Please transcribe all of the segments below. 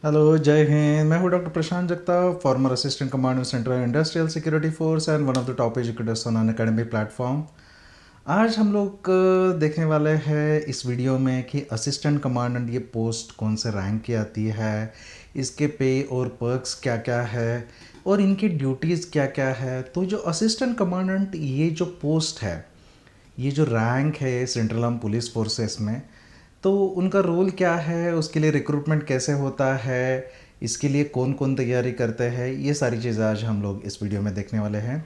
Hello, जय हिंद। मैं हूँ doctor Prashant Jagtap, farmer assistant commander central industrial security force and one of the top educators on Unacademy platform. आज हम लोग देखने वाले हैं इस वीडियो में कि असिस्टेंट कमांडेंट ये पोस्ट कौन से रैंक की आती है, इसके पे और पर्क्स क्या क्या है और इनकी ड्यूटीज़ क्या क्या है। तो जो असिस्टेंट कमांडेंट ये जो पोस्ट है, ये जो रैंक है सेंट्रल आर्म पुलिस फोर्सेस में, तो उनका रोल क्या है, उसके लिए रिक्रूटमेंट कैसे होता है, इसके लिए कौन कौन तैयारी करते हैं, ये सारी चीज़ें आज हम लोग इस वीडियो में देखने वाले हैं।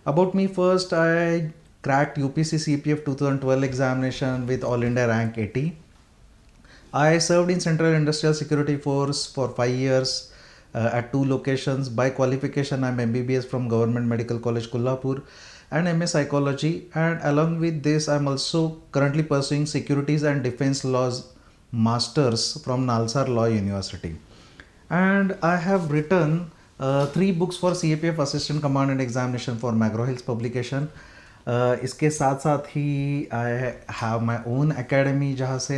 About me, first I cracked UPC CPF 2012 examination with all India rank 80. I served in Central Industrial Security Force for 5 years at 2 locations. By qualification, I'm MBBS from Government Medical College Kolhapur and MA Psychology. And along with this, I'm also currently pursuing Securities and Defense Laws Masters from Nalsar Law University. And I have written 3 books for CAPF Assistant Commandant Examination for McGraw Hill's publication. इसके साथ साथ ही I have my own academy, जहाँ से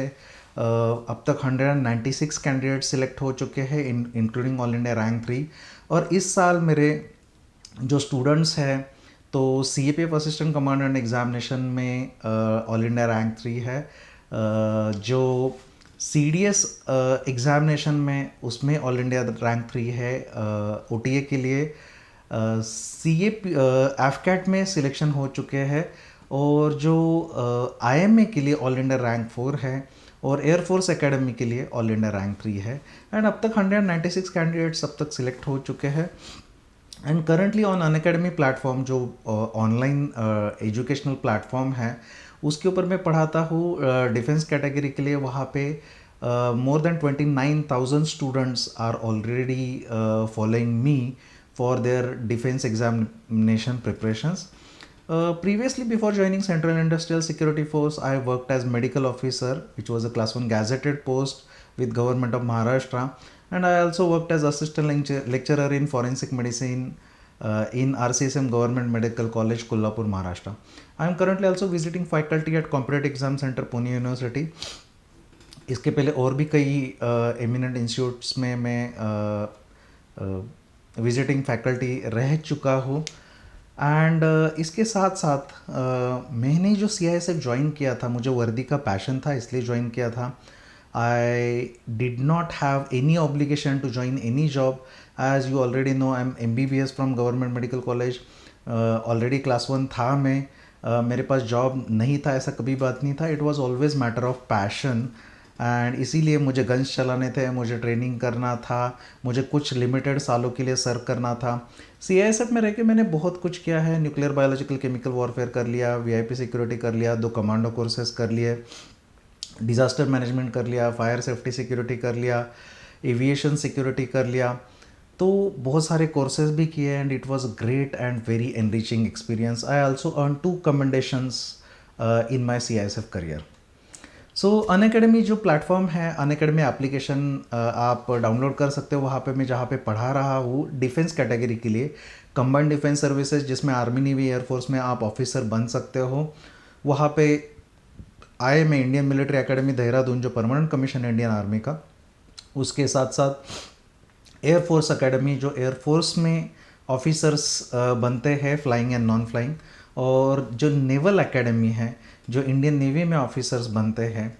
अब तक 196 candidate select हो चुके हैं, इंक्लूडिंग ऑल इंडिया रैंक 3। और इस साल मेरे जो स्टूडेंट्स हैं, तो C A P F assistant commandant examination में ऑल इंडिया रैंक 3 है। जो सी डी एस एग्ज़ामिनेशन में, उसमें ऑल इंडिया रैंक 3 है। ओ टी ए के लिए सी ए एफकैट में सिलेक्शन हो चुके हैं। और जो आई एम ए के लिए ऑल इंडिया रैंक 4 है और एयरफोर्स एकेडमी के लिए ऑल इंडिया रैंक 3 है। एंड अब तक 196 कैंडिडेट्स अब तक सिलेक्ट हो चुके हैं। And currently on Unacademy platform, जो ऑनलाइन एजुकेशनल प्लेटफॉर्म है, उसके ऊपर मैं पढ़ाता हूँ डिफेंस कैटेगरी के लिए। वहाँ पे more than 29,000 students are already following me for their defense examination preparations. Previously, before joining Central Industrial Security Force, I worked as medical officer, which was a class 1 gazetted post with Government of Maharashtra. And I also worked as assistant lecturer in forensic medicine in RCSM Government Medical College, Kolhapur, Maharashtra. I am currently also visiting faculty at Competitive Exam Center, Pune University. इसके पहले और भी कई eminent institutes में मैं visiting faculty रह चुका हूँ। एंड इसके साथ साथ मैंने जो सी आई एस एफ ज्वाइन किया था, मुझे वर्दी का पैशन था इसलिए ज्वाइन किया था। I did not have any obligation to join any job. As you already know, I am M B B S from government medical college. Already class 1 था मैं। मेरे पास जॉब नहीं था, ऐसा कभी बात नहीं था। It was always matter of passion. And इसीलिए मुझे गन्स चलाने थे, मुझे ट्रेनिंग करना था, मुझे कुछ लिमिटेड सालों के लिए सर्व करना था। सी आई एस एफ में रह के मैंने बहुत कुछ किया है। न्यूक्लियर बायोलॉजिकल केमिकल वॉरफेयर कर लिया, वी आई पी सिक्योरिटी कर लिया, 2 कमांडो कोर्सेज कर लिए, डिज़ास्टर मैनेजमेंट कर लिया, फायर सेफ्टी सिक्योरिटी कर लिया, एविएशन सिक्योरिटी कर लिया। तो बहुत सारे कोर्सेज भी किए and it was great and very enriching experience. I also earn 2 commendations in my C I S F career. So Unacademy जो प्लेटफॉर्म है, अनअकैडमी एप्लीकेशन आप डाउनलोड कर सकते हो। वहाँ पे मैं जहाँ पे पढ़ा रहा हूँ डिफेंस कैटेगरी के लिए, कंबाइंड डिफेंस सर्विसेज, जिसमें आर्मी नेवी एयरफोर्स में आप ऑफिसर बन सकते हो, वहाँ पे आए मैं इंडियन मिलिट्री एकेडमी देहरादून, जो परमानेंट कमीशन इंडियन आर्मी का। उसके साथ साथ एयरफोर्स एकेडमी, जो एयरफोर्स में ऑफिसर्स बनते हैं, फ्लाइंग एंड नॉन फ्लाइंग। और जो नेवल एकेडमी है, जो इंडियन नेवी में ऑफिसर्स बनते हैं।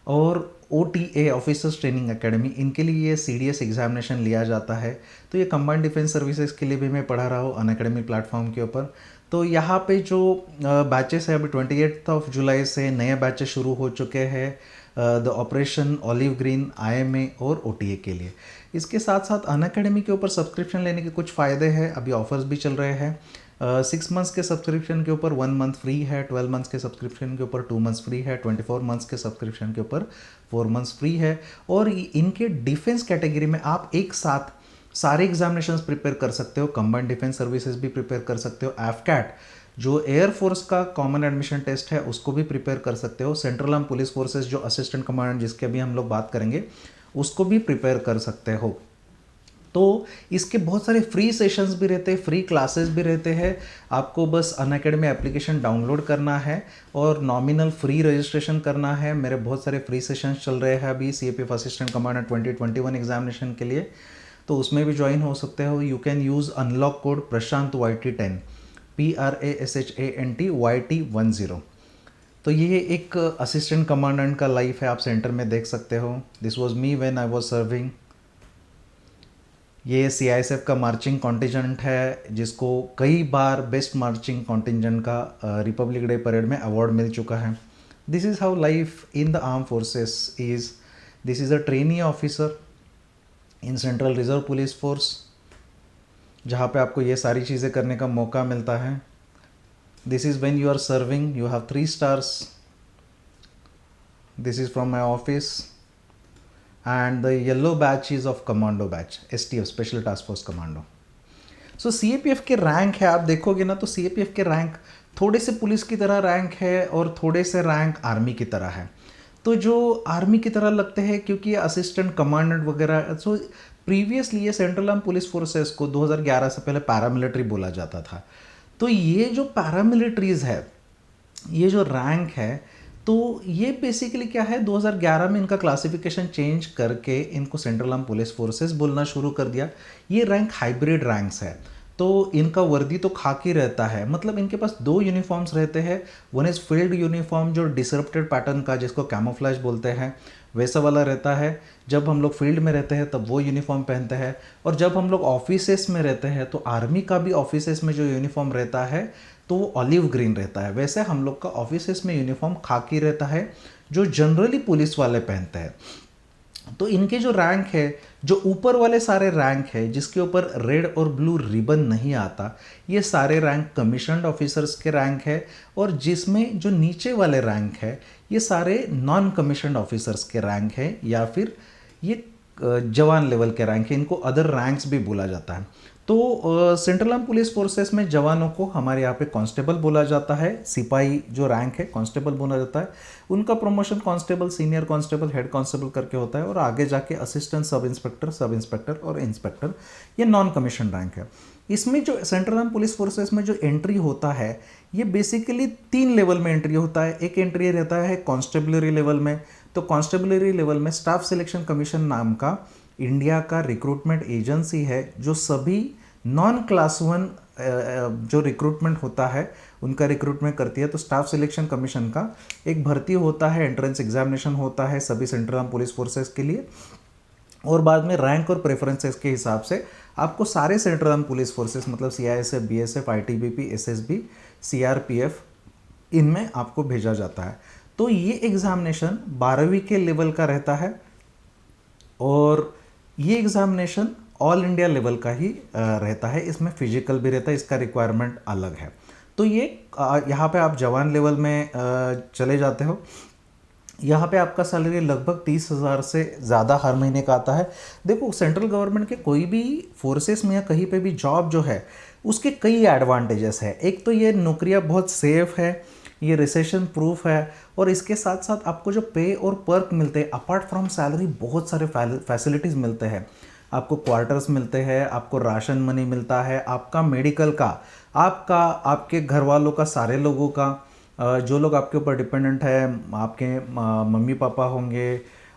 और O T A, officers training academy, इनके लिए ये सी डी एस एग्जामिनेशन लिया जाता है। तो ये कंबाइंड डिफेंस सर्विसेज के लिए भी मैं पढ़ा रहा हूँ अनअकैडमी प्लेटफॉर्म के ऊपर। तो यहाँ पे जो बैचेस है, अभी 28 जुलाई से नए बैचेस शुरू हो चुके हैं the operation olive green, IMA और OTA के लिए। इसके साथ साथ अनअकैडमी के ऊपर सब्सक्रिप्शन लेने के कुछ फ़ायदे हैं, अभी ऑफर्स भी चल रहे हैं। 6 मंथ्स के सब्सक्रिप्शन के ऊपर 1 मंथ फ्री है, 12 मंथ्स के सब्सक्रिप्शन के ऊपर 2 मंथ्स फ्री है, 24 मंथ्स के सब्सक्रिप्शन के ऊपर 4 मंथ्स फ्री है। और इनके डिफेंस कैटेगरी में आप एक साथ सारे एग्जामिनेशंस प्रिपेयर कर सकते हो। कंबाइंड डिफेंस सर्विसेज भी प्रिपेयर कर सकते हो, एफकैट जो एयरफोर्स का कॉमन एडमिशन टेस्ट है उसको भी प्रिपेयर कर सकते हो, सेंट्रल आर्म पुलिस फोर्सेज जो असिस्टेंट कमांडेंट जिसके अभी हम लोग बात करेंगे उसको भी प्रिपेयर कर सकते हो। तो इसके बहुत सारे फ्री सेशंस भी रहते हैं, फ्री क्लासेस भी रहते हैं। आपको बस अनअकैडमी एप्लीकेशन डाउनलोड करना है और नॉमिनल फ्री रजिस्ट्रेशन करना है। मेरे बहुत सारे फ्री सेशंस चल रहे हैं अभी CAPF असिस्टेंट कमांडर 2021 एग्जामिनेशन के लिए, तो उसमें भी ज्वाइन हो सकते हो। You can use unlock code Prashant YT10 PRASHANT YT10। तो ये एक असिस्टेंट कमांडेंट का लाइफ है, आप सेंटर में देख सकते हो। This was me when I was serving. ये CISF का मार्चिंग कॉन्टिजेंट है, जिसको कई बार बेस्ट मार्चिंग कॉन्टिजेंट का रिपब्लिक डे परेड में अवार्ड मिल चुका है। This is how life in the arm forces is. This is a trainee officer in central reserve police force, जहाँ पे आपको ये सारी चीज़ें करने का मौका मिलता है। This is when you are serving, you have 3 stars। This is from my office and the yellow batch is of commando batch, STF special task force commando। So CAPF के रैंक है, आप देखोगे ना तो CAPF के rank थोड़े से police की तरह रैंक है और थोड़े से रैंक आर्मी की तरह है। तो जो आर्मी की तरह लगते हैं क्योंकि असिस्टेंट कमांडेंट वगैरह, सो प्रीवियसली ये सेंट्रल आर्म पुलिस फोर्सेस को 2011 से पहले पैरामिलिट्री बोला जाता था। तो ये जो पैरामिलिट्रीज है, ये जो रैंक है, तो ये बेसिकली क्या है, 2011 में इनका क्लासिफिकेशन चेंज करके इनको सेंट्रल आर्म पुलिस फोर्सेस बोलना शुरू कर दिया। ये रैंक हाइब्रिड रैंक्स है, तो इनका वर्दी तो खाकी रहता है, मतलब इनके पास 2 यूनिफॉर्म्स रहते हैं। वन इज़ फील्ड यूनिफॉर्म जो डिसरप्टेड पैटर्न का, जिसको कैमोफ्लेज बोलते हैं, वैसा वाला रहता है। जब हम लोग फील्ड में रहते हैं तब वो यूनिफॉर्म पहनते हैं, और जब हम लोग ऑफिसेस में रहते हैं तो आर्मी का भी ऑफिसेस में जो यूनिफॉर्म रहता है तो वो ऑलिव ग्रीन रहता है। वैसे हम लोग का ऑफिसेस में यूनिफॉर्म खाकी रहता है, जो जनरली पुलिस वाले पहनते हैं। तो इनके जो रैंक है, जो ऊपर वाले सारे रैंक है जिसके ऊपर रेड और ब्लू रिबन नहीं आता, ये सारे रैंक कमीशन्ड ऑफिसर्स के रैंक है। और जिसमें जो नीचे वाले रैंक है, ये सारे नॉन कमीशन्ड ऑफिसर्स के रैंक है, या फिर ये जवान लेवल के रैंक है। इनको अदर रैंक्स भी बोला जाता है। तो सेंट्रल आर्म पुलिस फोर्सेस में जवानों को हमारे यहाँ पे कांस्टेबल बोला जाता है। सिपाही जो रैंक है कांस्टेबल बोला जाता है। उनका promotion constable, senior constable, head constable करके होता है, और आगे जाके असिस्टेंट सब इंस्पेक्टर और इंस्पेक्टर, ये नॉन कमीशन रैंक है। इसमें जो सेंट्रल आर्म पुलिस फोर्सेस में जो एंट्री होता है, ये बेसिकली 3 लेवल में एंट्री होता है। एक एंट्री रहता है कांस्टेबलरी लेवल में। तो कांस्टेबलरी लेवल में स्टाफ सिलेक्शन कमीशन नाम का इंडिया का रिक्रूटमेंट एजेंसी है, जो सभी नॉन क्लास 1 जो रिक्रूटमेंट होता है उनका रिक्रूटमेंट करती है। तो स्टाफ सिलेक्शन कमीशन का एक भर्ती होता है, एंट्रेंस एग्जामिनेशन होता है सभी सेंट्रल आर्म पुलिस फोर्सेस के लिए, और बाद में रैंक और प्रेफरेंसेस के हिसाब से आपको सारे सेंट्रल आर्म पुलिस फोर्सेस, मतलब CISF, BSF, ITBP, SSB, CRPF, इनमें आपको भेजा जाता है। तो ये एग्जामिनेशन 12वीं के लेवल का रहता है, और ये एग्जामिनेशन ऑल इंडिया लेवल का ही रहता है। इसमें फिजिकल भी रहता है, इसका रिक्वायरमेंट अलग है। तो ये यहाँ पे आप जवान लेवल में चले जाते हो। यहाँ पे आपका सैलरी लगभग 30,000 से ज़्यादा हर महीने का आता है। देखो, सेंट्रल गवर्नमेंट के कोई भी फोर्सेस में या कहीं पे भी जॉब जो है, उसके कई एडवांटेजेस है। एक तो ये नौकरियाँ बहुत सेफ है, ये रिसेशन प्रूफ है, और इसके साथ साथ आपको जो पे और पर्क मिलते हैं अपार्ट फ्रॉम सैलरी, बहुत सारे फैसिलिटीज़ मिलते हैं। आपको क्वार्टर्स मिलते हैं, आपको राशन मनी मिलता है, आपका मेडिकल का, आपका, आपके घर वालों का, सारे लोगों का, जो लोग आपके ऊपर डिपेंडेंट है, आपके मम्मी पापा होंगे,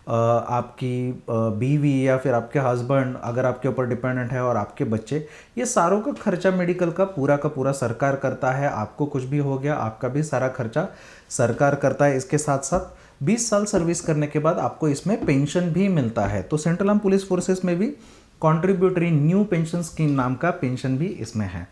आपकी बीवी या फिर आपके हस्बैंड अगर आपके ऊपर डिपेंडेंट है, और आपके बच्चे, ये सारों का खर्चा मेडिकल का पूरा सरकार करता है। आपको कुछ भी हो गया, आपका भी सारा खर्चा सरकार करता है। इसके साथ साथ 20 साल सर्विस करने के बाद आपको इसमें पेंशन भी मिलता है। तो सेंट्रल आर्म पुलिस फोर्सेस में भी कॉन्ट्रीब्यूटरी न्यू पेंशन स्कीम नाम का पेंशन भी इसमें है।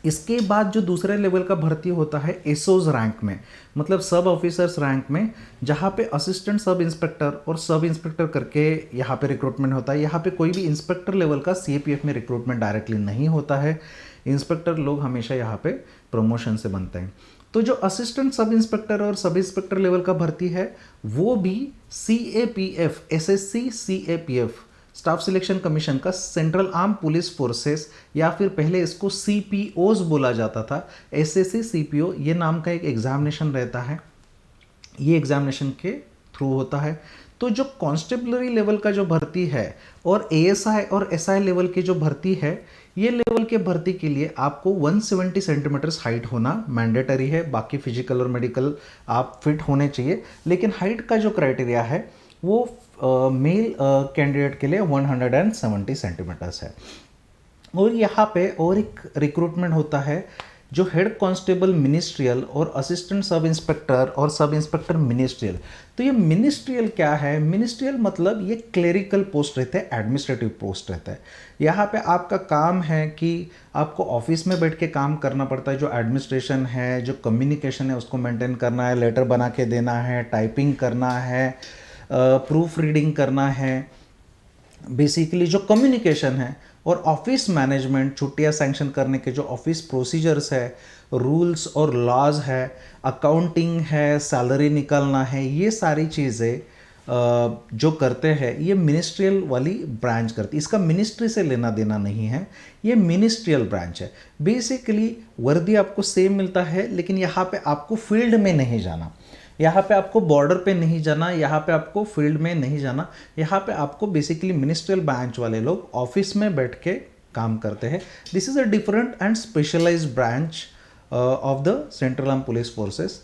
इसके बाद जो दूसरे लेवल का भर्ती होता है एसओज रैंक में, मतलब सब ऑफिसर्स रैंक में, जहाँ पे असिस्टेंट सब इंस्पेक्टर और सब इंस्पेक्टर करके यहाँ पे रिक्रूटमेंट होता है। यहाँ पे कोई भी इंस्पेक्टर लेवल का CAPF में रिक्रूटमेंट डायरेक्टली नहीं होता है। इंस्पेक्टर लोग हमेशा यहाँ पे प्रमोशन से बनते हैं। तो जो असिस्टेंट सब इंस्पेक्टर और सब इंस्पेक्टर लेवल का भर्ती है, वो भी CAPF, SSC CAPF, staff selection commission का सेंट्रल आर्म पुलिस फोर्सेस, या फिर पहले इसको CPOs बोला जाता था, SSC CPO, ये नाम का एक एग्जामिनेशन रहता है। ये एग्जामिनेशन के थ्रू होता है। तो जो कॉन्स्टेबलरी लेवल का जो भर्ती है और एएसआई और एसआई लेवल की जो भर्ती है, ये लेवल के भर्ती के लिए आपको 170 सेंटीमीटर्स हाइट होना मैंडेटरी है। बाकी फिजिकल और मेडिकल आप फिट होने चाहिए, लेकिन हाइट का जो क्राइटेरिया है वो मेल कैंडिडेट के लिए 170 सेंटीमीटर्स है। और यहाँ पे और एक रिक्रूटमेंट होता है जो हेड कांस्टेबल मिनिस्ट्रियल और असिस्टेंट सब इंस्पेक्टर और सब इंस्पेक्टर मिनिस्ट्रियल। तो ये मिनिस्ट्रियल क्या है? मिनिस्ट्रियल मतलब ये क्लेरिकल पोस्ट रहते हैं, एडमिनिस्ट्रेटिव पोस्ट रहता है। यहाँ पे आपका काम है कि आपको ऑफिस में बैठ के काम करना पड़ता है। जो एडमिनिस्ट्रेशन है, जो कम्युनिकेशन है, उसको मेंटेन करना है, लेटर बना के देना है, टाइपिंग करना है, प्रूफ रीडिंग करना है, बेसिकली जो कम्युनिकेशन है, और ऑफिस मैनेजमेंट, छुट्टियां सैंक्शन करने के जो ऑफिस प्रोसीजर्स है, रूल्स और लॉज है, अकाउंटिंग है, सैलरी निकालना है, ये सारी चीज़ें जो करते हैं ये मिनिस्ट्रियल वाली ब्रांच करती है। इसका मिनिस्ट्री से लेना देना नहीं है, ये मिनिस्ट्रियल ब्रांच है। बेसिकली वर्दी आपको सेम मिलता है, लेकिन यहाँ पे आपको फील्ड में नहीं जाना, यहाँ पे आपको बॉर्डर पे नहीं जाना, यहाँ पे आपको फील्ड में नहीं जाना। यहाँ पे आपको बेसिकली मिनिस्ट्रियल ब्रांच वाले लोग ऑफिस में बैठ के काम करते हैं। This is a different and specialised branch of the central arm police forces.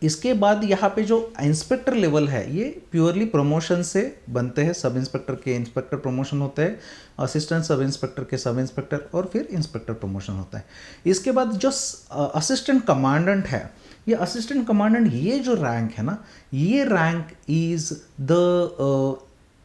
इसके बाद यहाँ पे जो इंस्पेक्टर लेवल है ये प्योरली प्रमोशन से बनते हैं। सब इंस्पेक्टर के इंस्पेक्टर प्रमोशन होते हैं, असिस्टेंट सब इंस्पेक्टर के सब इंस्पेक्टर, और फिर इंस्पेक्टर प्रमोशन होता है। इसके बाद जो असिस्टेंट कमांडेंट है, ये असिस्टेंट कमांडेंट ये जो रैंक है ना, ये rank is the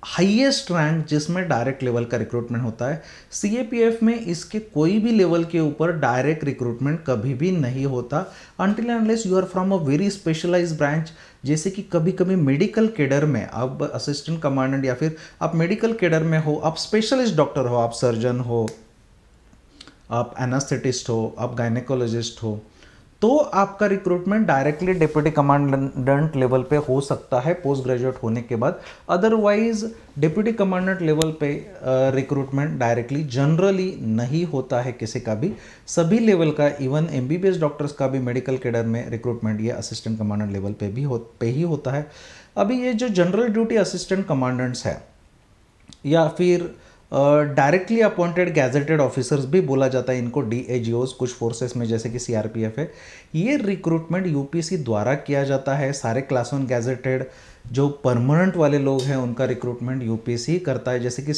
highest rank जिसमें डायरेक्ट लेवल का रिक्रूटमेंट होता है। सीएपीएफ में इसके कोई भी लेवल के ऊपर डायरेक्ट रिक्रूटमेंट कभी भी नहीं होता until and unless you are from a very specialised branch. जैसे कि कभी कभी मेडिकल केडर में आप असिस्टेंट कमांडेंट, या फिर आप मेडिकल केडर में हो, आप स्पेशलिस्ट डॉक्टर हो, आप सर्जन हो, आप एनास्थेटिस्ट हो, आप गायनेकोलॉजिस्ट हो, तो आपका recruitment directly deputy commandant level पे हो सकता है पोस्ट ग्रेजुएट होने के बाद। अदरवाइज डिप्टी कमांडेंट लेवल पे रिक्रूटमेंट डायरेक्टली जनरली नहीं होता है किसी का भी। सभी लेवल का, इवन एमबीबीएस डॉक्टर्स का भी मेडिकल कैडर में रिक्रूटमेंट ये असिस्टेंट कमांडेंट लेवल पे ही होता है। अभी ये जो जनरल ड्यूटी असिस्टेंट कमांडेंट्स है, या फिर डायरेक्टली अपॉइंटेड गैजेटेड ऑफिसर्स भी बोला जाता है इनको, डीएजीओज कुछ फोर्सेस में जैसे कि सीआरपीएफ है, ये रिक्रूटमेंट यूपीसी द्वारा किया जाता है। सारे क्लास 1 गैजेटेड जो परमानेंट वाले लोग हैं उनका रिक्रूटमेंट यूपीसी करता है। जैसे कि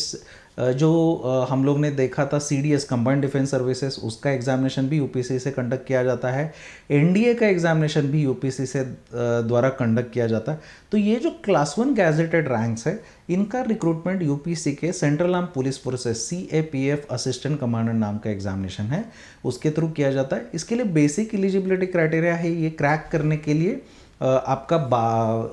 जो हम लोग ने देखा था सीडीएस, कंबाइंड डिफेंस सर्विसेज, उसका एग्जामिनेशन भी यूपीसी से कंडक्ट किया जाता है। एनडीए का एग्जामिनेशन भी यूपीसी से द्वारा कंडक्ट किया जाता है। तो ये जो क्लास 1 गैजेटेड रैंक्स है, इनका रिक्रूटमेंट यूपीसी के central arm police forces CAPF assistant commandant नाम का एग्जामिनेशन है, उसके थ्रू किया जाता है। इसके लिए बेसिक एलिजिबिलिटी क्राइटेरिया है, ये क्रैक करने के लिए आपका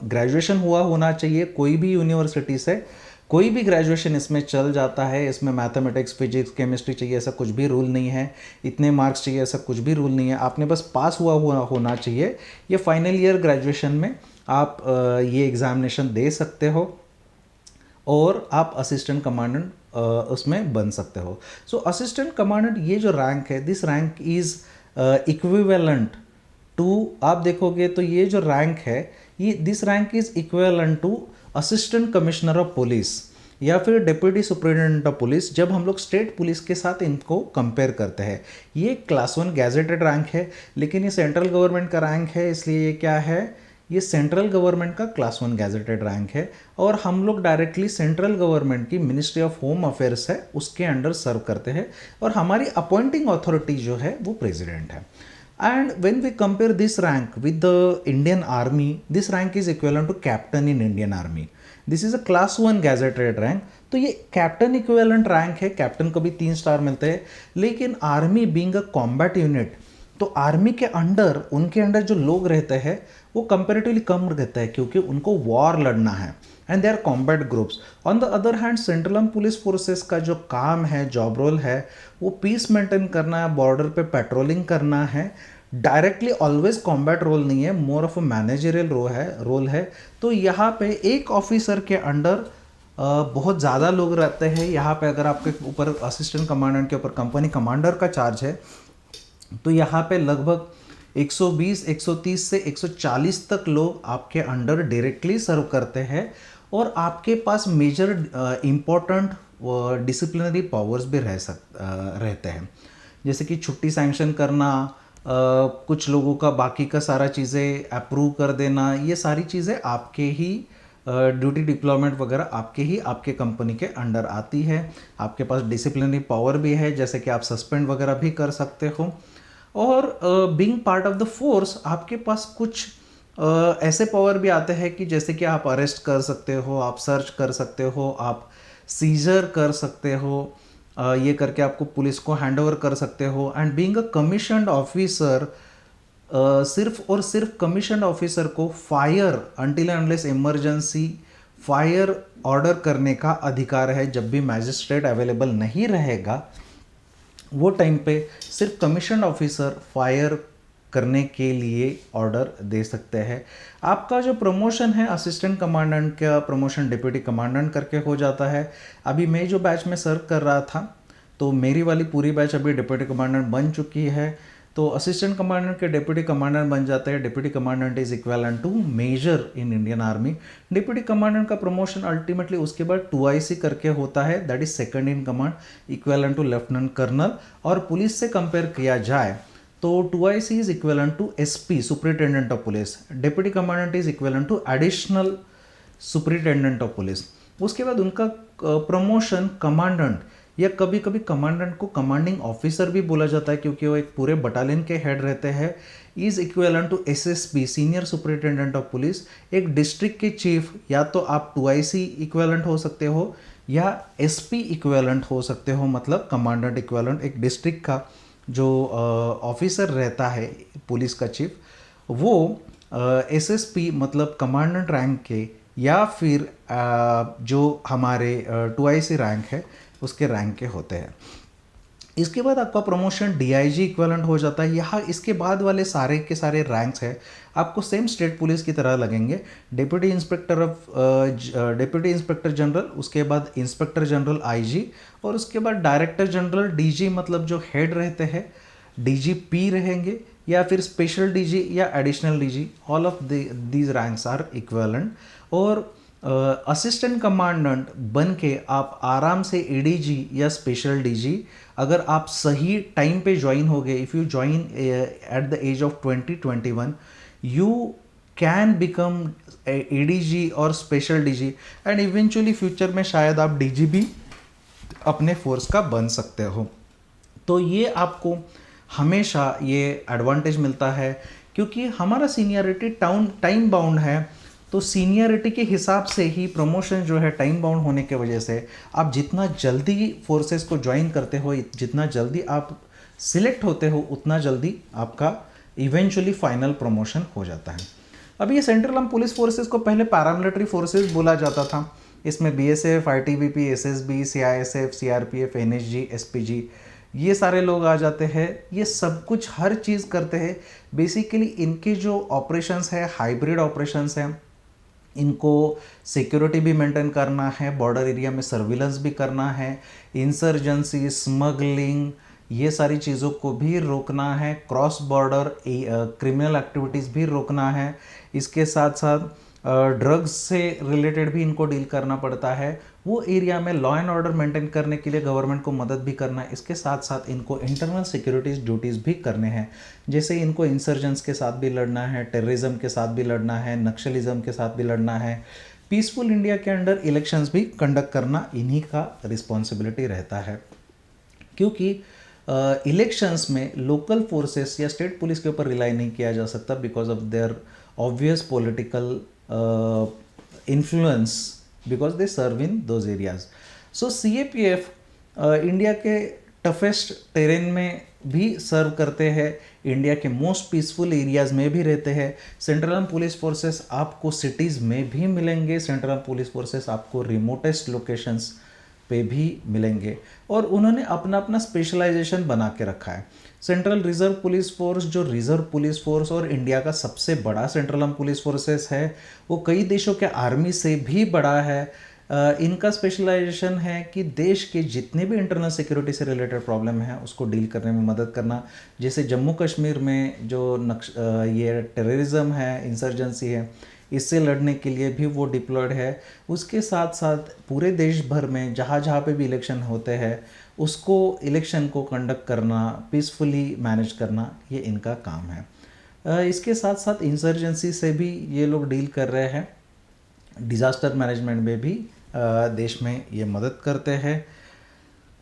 ग्रेजुएशन हुआ होना चाहिए कोई भी यूनिवर्सिटी से। कोई भी ग्रेजुएशन इसमें चल जाता है। इसमें मैथमेटिक्स, फिजिक्स, केमिस्ट्री चाहिए ऐसा कुछ भी रूल नहीं है, इतने मार्क्स चाहिए ऐसा कुछ भी रूल नहीं है। आपने बस पास हुआ होना चाहिए। ये फाइनल ईयर ग्रेजुएशन में आप ये एग्जामिनेशन दे सकते हो और आप असिस्टेंट कमांडेंट उसमें बन सकते हो। सो असिस्टेंट कमांडेंट ये जो रैंक है, this rank is equivalent to, आप देखोगे तो ये जो रैंक है, ये this rank is equivalent to assistant commissioner of police या फिर डिप्टी सुपरिटेंडेंट ऑफ पुलिस। जब हम लोग स्टेट पुलिस के साथ इनको कंपेयर करते हैं, ये क्लास 1 गैजेटेड रैंक है, लेकिन ये सेंट्रल गवर्नमेंट का रैंक है, इसलिए ये क्या है, ये सेंट्रल गवर्नमेंट का क्लास 1 गैजेटेड रैंक है। और हम लोग डायरेक्टली सेंट्रल गवर्नमेंट की मिनिस्ट्री ऑफ होम अफेयर्स है उसके अंडर सर्व करते हैं, और हमारी अपॉइंटिंग अथॉरिटी जो है वो प्रेसिडेंट है। And when we compare this rank with the Indian Army, this rank is equivalent to captain in Indian Army. This is a class 1 gazetted rank. तो ये कैप्टन इक्विवेलेंट रैंक है, captain को भी 3 star मिलते हैं। लेकिन army being a combat unit, तो army के अंडर, उनके अंडर जो लोग रहते हैं वो कंपेरेटिवली कम रहता है, क्योंकि उनको वॉर लड़ना है and they are combat groups. On the other hand central arm police forces का जो काम है, जॉब रोल है, वो पीस मेंटेन करना है, बॉर्डर पे पेट्रोलिंग करना है। डायरेक्टली ऑलवेज कॉम्बैट रोल नहीं है, more of a managerial role है। तो यहाँ पे एक ऑफिसर के अंडर बहुत ज़्यादा लोग रहते हैं। यहाँ पे अगर आपके ऊपर असिस्टेंट कमांडेंट के ऊपर कंपनी कमांडर का चार्ज है, तो यहाँ पे लगभग 120, 130 से 140 तक लोग आपके अंडर डायरेक्टली सर्व करते हैं और आपके पास मेजर इम्पोर्टेंट डिसिप्लिनरी पावर्स भी रहते हैं, जैसे कि छुट्टी सैंक्शन करना, कुछ लोगों का बाकी का सारा चीज़ें अप्रूव कर देना, ये सारी चीज़ें आपके ही ड्यूटी डिप्लॉयमेंट वगैरह आपके कंपनी के अंडर आती है। आपके पास डिसिप्लिनरी पावर भी है, जैसे कि आप सस्पेंड वगैरह भी कर सकते हो। और being part of the force आपके पास कुछ ऐसे पावर भी आते हैं कि जैसे कि आप अरेस्ट कर सकते हो, आप सर्च कर सकते हो, आप सीजर कर सकते हो, ये करके आपको पुलिस को हैंड ओवर कर सकते हो। And being a commissioned officer, सिर्फ और सिर्फ कमीशन ऑफिसर को fire until unless emergency fire order करने का अधिकार है। जब भी मैजिस्ट्रेट अवेलेबल नहीं रहेगा वो टाइम पे सिर्फ कमीशन ऑफिसर फायर करने के लिए ऑर्डर दे सकते हैं। आपका जो प्रमोशन है असिस्टेंट कमांडेंट का प्रमोशन डिप्टी कमांडेंट करके हो जाता है। अभी मैं जो बैच में सर्व कर रहा था तो मेरी वाली पूरी बैच अभी डिप्टी कमांडेंट बन चुकी है, तो असिस्टेंट कमांडेंट के डिप्टी कमांडेंट बन जाते हैं। Deputy commandant is equivalent to major in Indian army. Deputy commandant का प्रमोशन अल्टीमेटली उसके बाद 2IC करके होता है, that is second in command, equivalent to lieutenant colonel. और पुलिस से कंपेयर किया जाए तो 2IC is equivalent to SP superintendent of police, deputy commandant is equivalent to additional superintendent of police. उसके बाद उनका प्रमोशन कमांडेंट या कभी कभी कमांडेंट को कमांडिंग ऑफिसर भी बोला जाता है क्योंकि वो एक पूरे बटालियन के हेड रहते हैं, is equivalent to SSP senior superintendent of police. एक डिस्ट्रिक्ट के चीफ या तो आप 2IC इक्वलेंट हो सकते हो या SP इक्वलेंट हो सकते हो, मतलब कमांडेंट इक्वलेंट। एक डिस्ट्रिक्ट का जो ऑफिसर रहता है पुलिस का चीफ, वो SSP मतलब कमांडेंट रैंक के या फिर जो हमारे 2IC रैंक है उसके रैंक के होते हैं। इसके बाद आपका प्रमोशन DIG इक्वलेंट हो जाता है। यहाँ इसके बाद वाले सारे के सारे रैंक्स हैं आपको सेम स्टेट पुलिस की तरह लगेंगे। डिप्टी इंस्पेक्टर जनरल, उसके बाद इंस्पेक्टर जनरल IG, और उसके बाद डायरेक्टर जनरल DG मतलब जो हेड रहते हैं DGP रहेंगे या फिर स्पेशल DG या additional DG, all of these ranks are equivalent. और असिस्टेंट कमांडेंट बन के आप आराम से ADG या स्पेशल DG, अगर आप सही टाइम पे ज्वाइन हो गए, if you join at the age of 20-21, you can become ADG और special DG and eventually future में शायद आप DG भी अपने फोर्स का बन सकते हो। तो ये आपको हमेशा ये एडवांटेज मिलता है क्योंकि हमारा सीनियरिटी टाइम बाउंड है, तो सीनियरिटी के हिसाब से ही प्रमोशन जो है टाइम बाउंड होने के वजह से आप जितना जल्दी फोर्सेस को ज्वाइन करते हो, जितना जल्दी आप सिलेक्ट होते हो, उतना जल्दी आपका इवेंचुअली फाइनल प्रमोशन हो जाता है। अभी ये सेंट्रल आर्म पुलिस फोर्सेस को पहले पैरामिलिट्री फोर्सेस बोला जाता था। इसमें BSF, ITBP, SSB, CISF, CRPF, NSG, SPG ये सारे लोग आ जाते हैं। ये सब कुछ हर चीज़ करते हैं। बेसिकली इनके जो ऑपरेशंस है हाइब्रिड ऑपरेशंस हैं, इनको सिक्योरिटी भी मेंटेन करना है, बॉर्डर एरिया में सर्विलेंस भी करना है, इंसर्जेंसी, स्मगलिंग, ये सारी चीज़ों को भी रोकना है, क्रॉस बॉर्डर क्रिमिनल एक्टिविटीज़ भी रोकना है। इसके साथ साथ ड्रग्स से रिलेटेड भी इनको डील करना पड़ता है। वो एरिया में लॉ एंड ऑर्डर मेंटेन करने के लिए गवर्नमेंट को मदद भी करना है। इसके साथ साथ इनको इंटरनल सिक्योरिटीज़ ड्यूटीज़ भी करने हैं, जैसे इनको इंसर्जेंट्स के साथ भी लड़ना है, टेररिज्म के साथ भी लड़ना है, नक्सलिज्म के साथ भी लड़ना है। पीसफुल इंडिया के अंडर इलेक्शंस भी कंडक्ट करना इन्हीं का रिस्पॉन्सिबिलिटी रहता है, क्योंकि इलेक्शंस में लोकल फोर्सेस या स्टेट पुलिस के ऊपर रिलाई नहीं किया जा सकता because of their obvious political influence, because they serve in those areas. So CAPF India के टफेस्ट टेरेन में भी सर्व करते हैं, इंडिया के मोस्ट पीसफुल एरियाज़ में भी रहते हैं। सेंट्रल आर्म पुलिस फोर्सेस आपको सिटीज़ में भी मिलेंगे, सेंट्रल आर्म पुलिस फोर्सेस आपको रिमोटेस्ट लोकेशंस पे भी मिलेंगे, और उन्होंने अपना अपना स्पेशलाइजेशन बना के रखा है। सेंट्रल रिजर्व पुलिस फोर्स, जो रिजर्व पुलिस फोर्स और इंडिया का सबसे बड़ा सेंट्रल आर्म पुलिस फोर्सेस है, वो कई देशों के आर्मी से भी बड़ा है। इनका स्पेशलाइजेशन है कि देश के जितने भी इंटरनल सिक्योरिटी से रिलेटेड प्रॉब्लम है उसको डील करने में मदद करना। जैसे जम्मू कश्मीर में जो ये टेररिज्म है, इंसर्जेंसी है, इससे लड़ने के लिए भी वो डिप्लॉयड है। उसके साथ साथ पूरे देश भर में जहाँ जहाँ पे भी इलेक्शन होते हैं उसको इलेक्शन को कंडक्ट करना, पीसफुली मैनेज करना, ये इनका काम है। इसके साथ साथ इंसर्जेंसी से भी ये लोग डील कर रहे हैं। डिज़ास्टर मैनेजमेंट में भी देश में ये मदद करते हैं।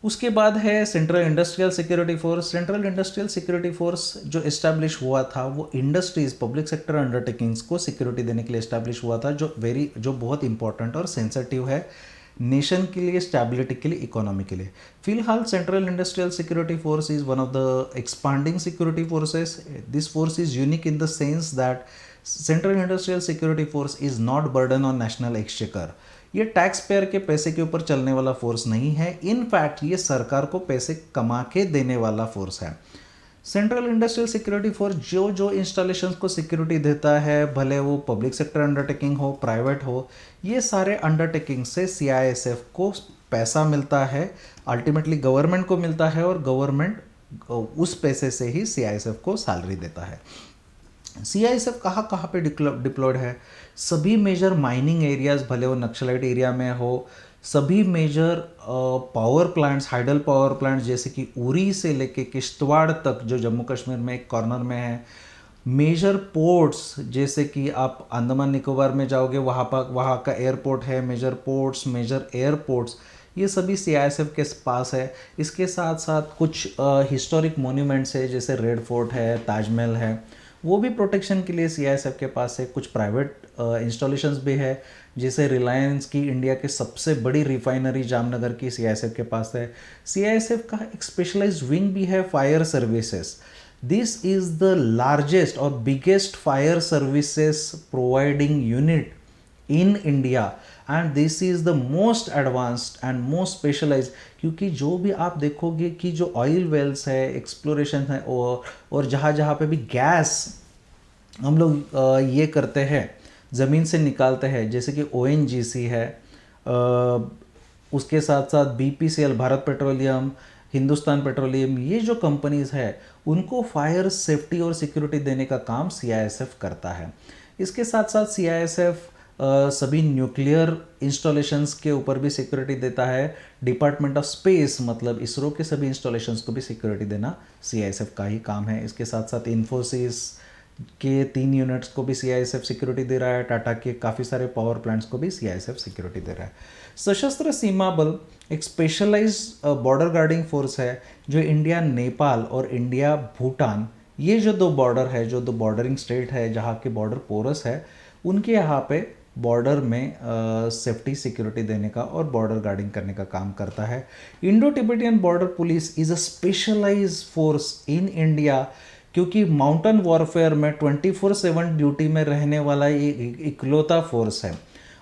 उसके बाद है central industrial security force. Central industrial security force जो इस्टेब्लिश हुआ था वो इंडस्ट्रीज, पब्लिक सेक्टर अंडरटेकिंग्स को सिक्योरिटी देने के लिए इस्टेब्लिश हुआ था, जो बहुत इंपॉर्टेंट और सेंसिटिव है नेशन के लिए, स्टेबिलिटी के लिए, इकोनॉमी के लिए। फिलहाल central industrial security force is one of the expanding security forces. This force is unique in the sense that central industrial security force is not burden on national exchequer. ये tax payer के पैसे के ऊपर चलने वाला force नहीं है, in fact ये सरकार को पैसे कमा के देने वाला फोर्स है। सेंट्रल इंडस्ट्रियल सिक्योरिटी फोर्स जो जो इंस्टॉलेशंस को सिक्योरिटी देता है, भले वो पब्लिक सेक्टर अंडरटेकिंग हो, प्राइवेट हो, ये सारे अंडरटेकिंग से सीआईएसएफ को पैसा मिलता है, अल्टीमेटली गवर्नमेंट को मिलता है और गवर्नमेंट उस पैसे से ही सीआईएसएफ को सैलरी देता है। सीआईएसएफ कहाँ कहाँ पे डिप्लॉयड है? सभी मेजर माइनिंग एरियाज, भले वो नक्सलाइट एरिया में हो, सभी major power plants, hydel power plants जैसे कि उरी से लेके किश्तवाड़ तक जो जम्मू कश्मीर में एक कॉर्नर में है, मेजर पोर्ट्स जैसे कि आप अंडमान निकोबार में जाओगे वहाँ का एयरपोर्ट है, मेजर पोर्ट्स, मेजर एयरपोर्ट्स, ये सभी सीआईएसएफ के पास है। इसके साथ साथ कुछ हिस्टोरिक मोन्यूमेंट्स है जैसे रेड फोर्ट है, ताजमहल है, वो भी प्रोटेक्शन के लिए सीआईएसएफ के पास है। कुछ प्राइवेट इंस्टॉलेशंस भी है जैसे रिलायंस की इंडिया के सबसे बड़ी रिफाइनरी जामनगर की सीआईएसएफ के पास है। सीआईएसएफ का एक स्पेशलाइज्ड विंग भी है fire services. This is the largest और biggest fire services providing unit in India and this is the most advanced and most specialized, क्योंकि जो भी आप देखोगे कि जो ऑयल वेल्स है, एक्सप्लोरेशन है और जहाँ जहाँ पे भी गैस हम लोग ये करते हैं, ज़मीन से निकालते हैं, जैसे कि ओएनजीसी है, उसके साथ साथ BPCL, Bharat petroleum, Hindustan petroleum, ये जो कंपनीज़ है उनको फायर सेफ्टी और सिक्योरिटी देने का काम सीआईएसएफ करता है। इसके साथ साथ सीआईएसएफ सभी न्यूक्लियर इंस्टॉलेशंस के ऊपर भी सिक्योरिटी देता है। डिपार्टमेंट ऑफ स्पेस मतलब इसरो के सभी इंस्टॉलेशंस को भी सिक्योरिटी देना सीआईएसएफ का ही काम है। इसके साथ साथ इन्फोसिस के 3 यूनिट्स को भी सीआईएसएफ सिक्योरिटी दे रहा है, टाटा के काफ़ी सारे पावर प्लांट्स को भी सीआईएसएफ सिक्योरिटी दे रहा है। सशस्त्र सीमा बल एक स्पेशलाइज बॉर्डर गार्डिंग फोर्स है जो इंडिया नेपाल और इंडिया भूटान, ये जो 2 बॉर्डर है, जो 2 बॉर्डरिंग स्टेट है जहाँ के बॉर्डर पोरस है, उनके यहाँ पे बॉर्डर में सेफ्टी सिक्योरिटी देने का और बॉर्डर गार्डिंग करने का काम करता है। Indo Tibetan border police is a specialized force in India, क्योंकि माउंटेन वॉरफेयर में 24/7 ड्यूटी में रहने वाला ये इकलौता फोर्स है।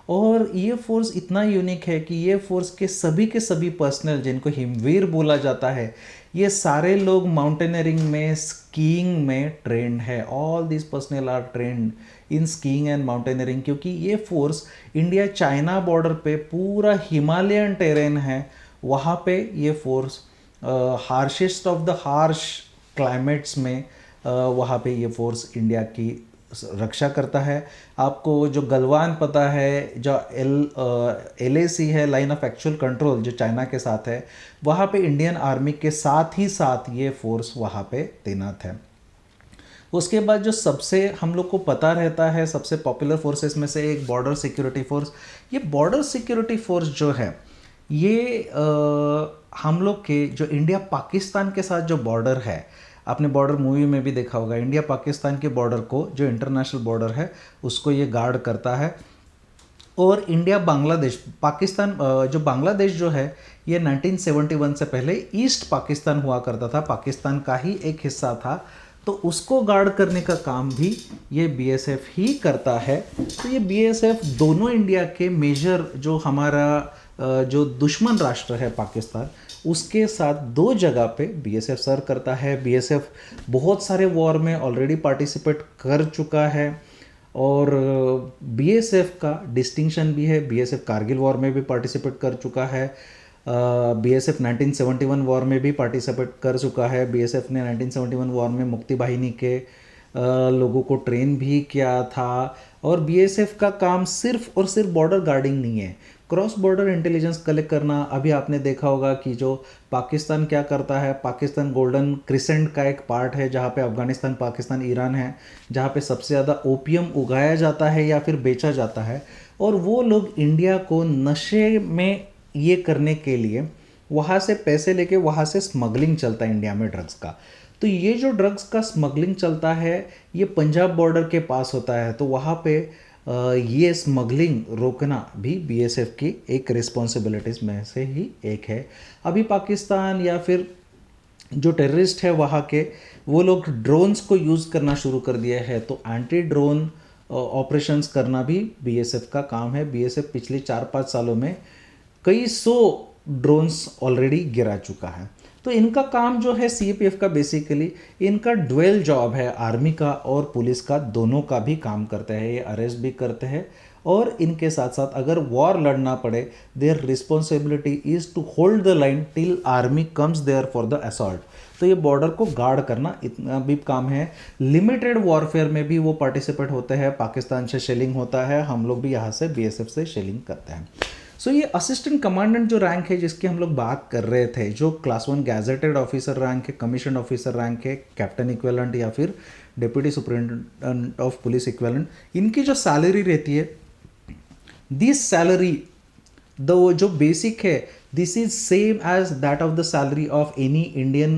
और ये फोर्स इतना यूनिक है कि ये फोर्स के सभी पर्सनल, जिनको हिमवीर बोला जाता है, ये सारे लोग माउंटेनियरिंग में, स्कीइंग में ट्रेंड है। All this personnel are trained in skiing and mountaineering, क्योंकि ये फोर्स इंडिया चाइना बॉर्डर पे पूरा हिमालयन टेरेन है, वहाँ पे ये force harshest of the harsh climates में वहाँ पे ये फोर्स इंडिया की रक्षा करता है। आपको जो गलवान पता है, जो LAC है, लाइन ऑफ एक्चुअल कंट्रोल, जो चाइना के साथ है, वहाँ पे इंडियन आर्मी के साथ ही साथ ये फोर्स वहाँ पे तैनात है। उसके बाद जो सबसे हम लोग को पता रहता है, सबसे पॉपुलर फोर्सेस में से एक बॉर्डर सिक्योरिटी फोर्स। ये बॉर्डर सिक्योरिटी फोर्स जो है ये हम लोग के जो इंडिया पाकिस्तान के साथ जो बॉर्डर है, आपने बॉर्डर मूवी में भी देखा होगा, इंडिया पाकिस्तान के बॉर्डर को, जो इंटरनेशनल बॉर्डर है, उसको ये गार्ड करता है। और इंडिया बांग्लादेश, पाकिस्तान जो बांग्लादेश जो है ये 1971 से पहले ईस्ट पाकिस्तान हुआ करता था, पाकिस्तान का ही एक हिस्सा था, तो उसको गार्ड करने का काम भी ये बीएसएफ ही करता है। तो ये बीएसएफ दोनों इंडिया के मेजर, जो हमारा जो दुश्मन राष्ट्र है पाकिस्तान, उसके साथ 2 जगह पे बीएसएफ सर्व करता है। बीएसएफ बहुत सारे वॉर में ऑलरेडी पार्टिसिपेट कर चुका है और बीएसएफ का डिस्टिंक्शन भी है। बीएसएफ कारगिल वॉर में भी पार्टिसिपेट कर चुका है। बीएसएफ 1971 वॉर में भी पार्टिसिपेट कर चुका है। बीएसएफ ने 1971 वॉर में मुक्ति बाहिनी के लोगों को ट्रेन भी किया था। और बीएसएफ का काम सिर्फ और सिर्फ बॉर्डर गार्डिंग नहीं है, क्रॉस बॉर्डर इंटेलिजेंस कलेक्ट करना। अभी आपने देखा होगा कि जो पाकिस्तान क्या करता है, पाकिस्तान गोल्डन क्रिसेंट का एक पार्ट है जहाँ पे अफगानिस्तान, पाकिस्तान, ईरान है, जहाँ पे सबसे ज़्यादा ओपियम उगाया जाता है या फिर बेचा जाता है। और वो लोग इंडिया को नशे में ये करने के लिए वहाँ से पैसे लेके वहाँ से स्मगलिंग चलता है इंडिया में ड्रग्स का। तो ये जो ड्रग्स का स्मगलिंग चलता है ये पंजाब बॉर्डर के पास होता है। तो वहाँ पे ये स्मगलिंग रोकना भी बीएसएफ की एक रिस्पॉन्सिबिलिटीज़ में से ही एक है। अभी पाकिस्तान या फिर जो टेररिस्ट है वहाँ के, वो लोग ड्रोन्स को यूज़ करना शुरू कर दिया है। तो एंटी ड्रोन ऑपरेशंस करना भी बीएसएफ का काम है। बीएसएफ पिछले 4-5 सालों में कई सौ ड्रोन्स ऑलरेडी गिरा चुका है। तो इनका काम जो है सीएपीएफ का, बेसिकली इनका ड्वेल जॉब है, आर्मी का और पुलिस का दोनों का भी काम करते हैं। ये अरेस्ट भी करते हैं और इनके साथ साथ अगर वॉर लड़ना पड़े, their responsibility is to hold the line till army comes there for the assault. तो ये बॉर्डर को गार्ड करना इतना भी काम है। लिमिटेड वॉरफेयर में भी वो पार्टिसिपेट होते हैं। पाकिस्तान से शेलिंग होता है, हम लोग भी यहाँ से बीएसएफ से शेलिंग करते हैं। सो ये असिस्टेंट कमांडेंट जो रैंक है जिसकी हम लोग बात कर रहे थे, जो क्लास 1 गैजेटेड ऑफिसर रैंक है, कमीशन ऑफिसर रैंक है, कैप्टन इक्विवेलेंट या फिर deputy superintendent of police equivalent, इनकी जो सैलरी रहती है, दिस सैलरी द जो बेसिक है, this is same as that of the salary of any Indian